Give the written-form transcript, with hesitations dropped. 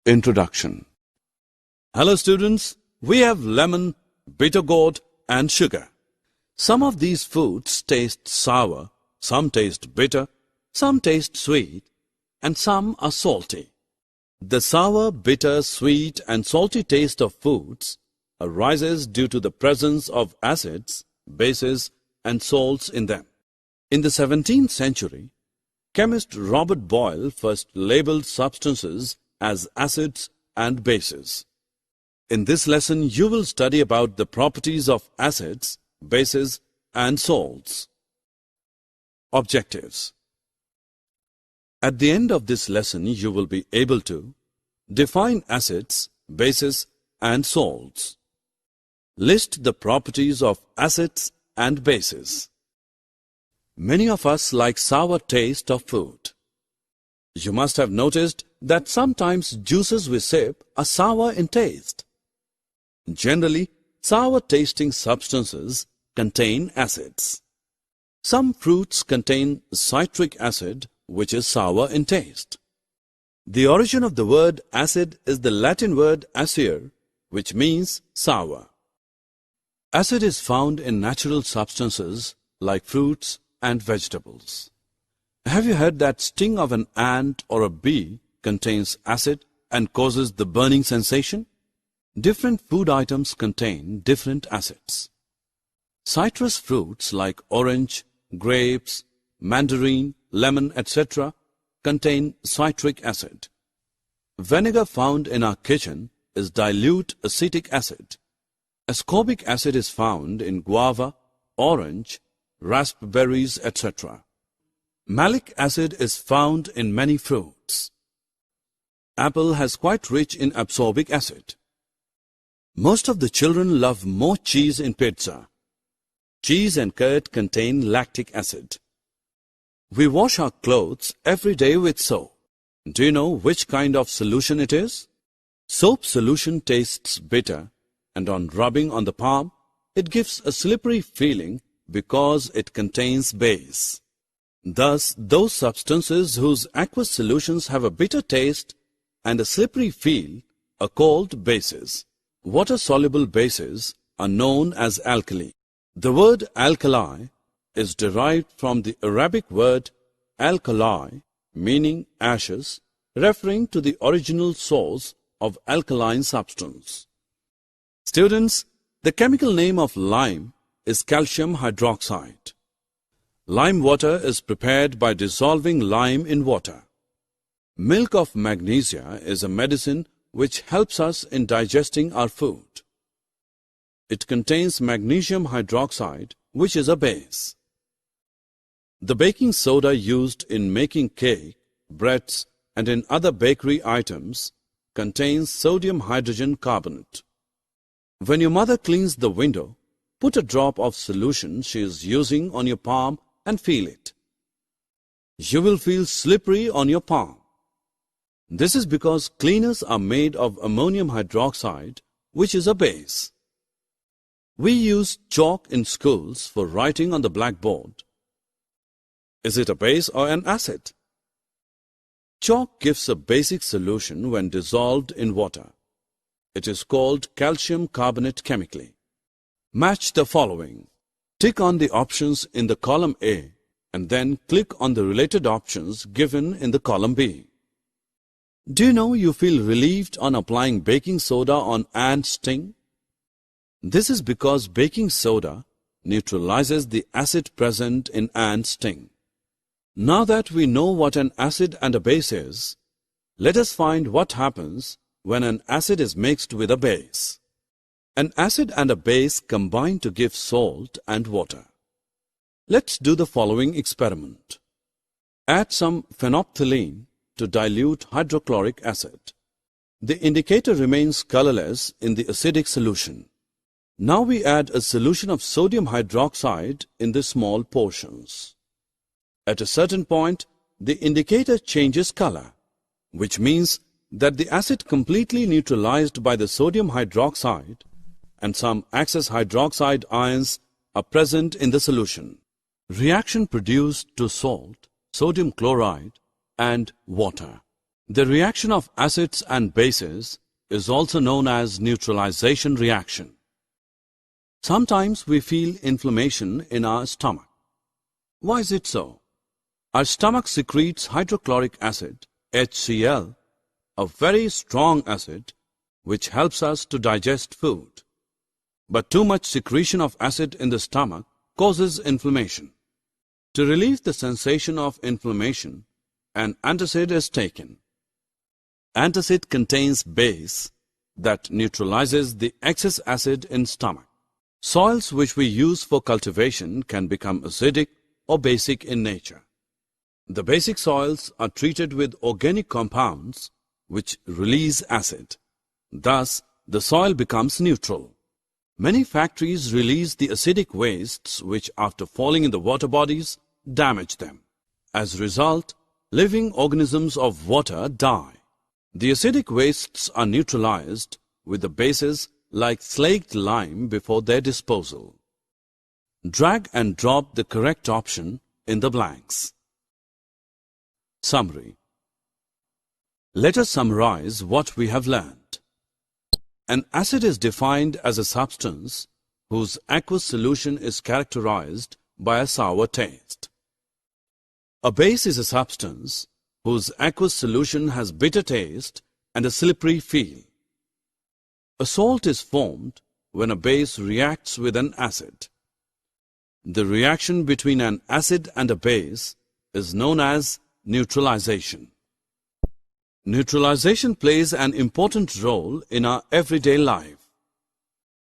Introduction. Hello students, we have lemon, bitter gourd and sugar. Some of these foods taste sour, some taste bitter, some taste sweet, and some are salty. The sour, bitter, sweet and salty taste of foods arises due to the presence of acids, bases and salts in them. In the 17th century, chemist Robert Boyle first labeled substances as acids and bases. In this lesson, you will study about the properties of acids, bases and salts. Objectives. At the end of this lesson, you will be able to define acids, bases and salts. List the properties of acids and bases. Many of us like sour taste of food. You must have noticed that sometimes juices we sip are sour in taste. Generally, sour-tasting substances contain acids. Some fruits contain citric acid, which is sour in taste. The origin of the word acid is the Latin word acer, which means sour. Acid is found in natural substances like fruits and vegetables. Have you heard that sting of an ant or a bee contains acid and causes the burning sensation? Different food items contain different acids. Citrus fruits like orange, grapes, mandarin, lemon, etc. contain citric acid. Vinegar found in our kitchen is dilute acetic acid. Ascorbic acid is found in guava, orange, raspberries, etc. Malic acid is found in many fruits. Apple has quite rich in absorbic acid. Most of the children love more cheese in pizza. Cheese and curd contain lactic acid. We wash our clothes every day with soap. Do you know which kind of solution it is? Soap solution tastes bitter, and on rubbing on the palm, it gives a slippery feeling because it contains base. Thus, those substances whose aqueous solutions have a bitter taste and a slippery feel are called bases. Water-soluble bases are known as alkali. The word alkali is derived from the Arabic word alkali, meaning ashes, referring to the original source of alkaline substance. Students, the chemical name of lime is calcium hydroxide. Lime water is prepared by dissolving lime in water. Milk of magnesia is a medicine which helps us in digesting our food. It contains magnesium hydroxide, which is a base. The baking soda used in making cake, breads, and in other bakery items contains sodium hydrogen carbonate. When your mother cleans the window, put a drop of solution she is using on your palm and feel it. You will feel slippery on your palm. This is because cleaners are made of ammonium hydroxide, which is a base. We use chalk in schools for writing on the blackboard. Is it a base or an acid? Chalk gives a basic solution when dissolved in water. It is called calcium carbonate chemically. Match the following. Tick on the options in the column A and then click on the related options given in the column B. Do you know you feel relieved on applying baking soda on ant sting? This is because baking soda neutralizes the acid present in ant sting. Now that we know what an acid and a base is, let us find what happens when an acid is mixed with a base. An acid and a base combine to give salt and water. Let's do the following experiment. Add some phenolphthalein to dilute hydrochloric acid. The indicator remains colorless in the acidic solution. Now we add a solution of sodium hydroxide in the small portions. At a certain point, the indicator changes color, which means that the acid completely neutralized by the sodium hydroxide and some excess hydroxide ions are present in the solution. Reaction produced to salt, sodium chloride and water. The reaction of acids and bases is also known as neutralization reaction. Sometimes we feel inflammation in our stomach. Why is it so? Our stomach secretes hydrochloric acid, HCl, a very strong acid which helps us to digest food. But too much secretion of acid in the stomach causes inflammation. To relieve the sensation of inflammation, an antacid is taken. Antacid contains base that neutralizes the excess acid in stomach. Soils which we use for cultivation can become acidic or basic in nature. The basic soils are treated with organic compounds which release acid. Thus, the soil becomes neutral. Many factories release the acidic wastes which, after falling in the water bodies, damage them. As a result, living organisms of water die. The acidic wastes are neutralized with the bases like slaked lime before their disposal. Drag and drop the correct option in the blanks. Summary. Let us summarize what we have learned. An acid is defined as a substance whose aqueous solution is characterized by a sour taste. A base is a substance whose aqueous solution has bitter taste and a slippery feel. A salt is formed when a base reacts with an acid. The reaction between an acid and a base is known as neutralization. Neutralization plays an important role in our everyday life.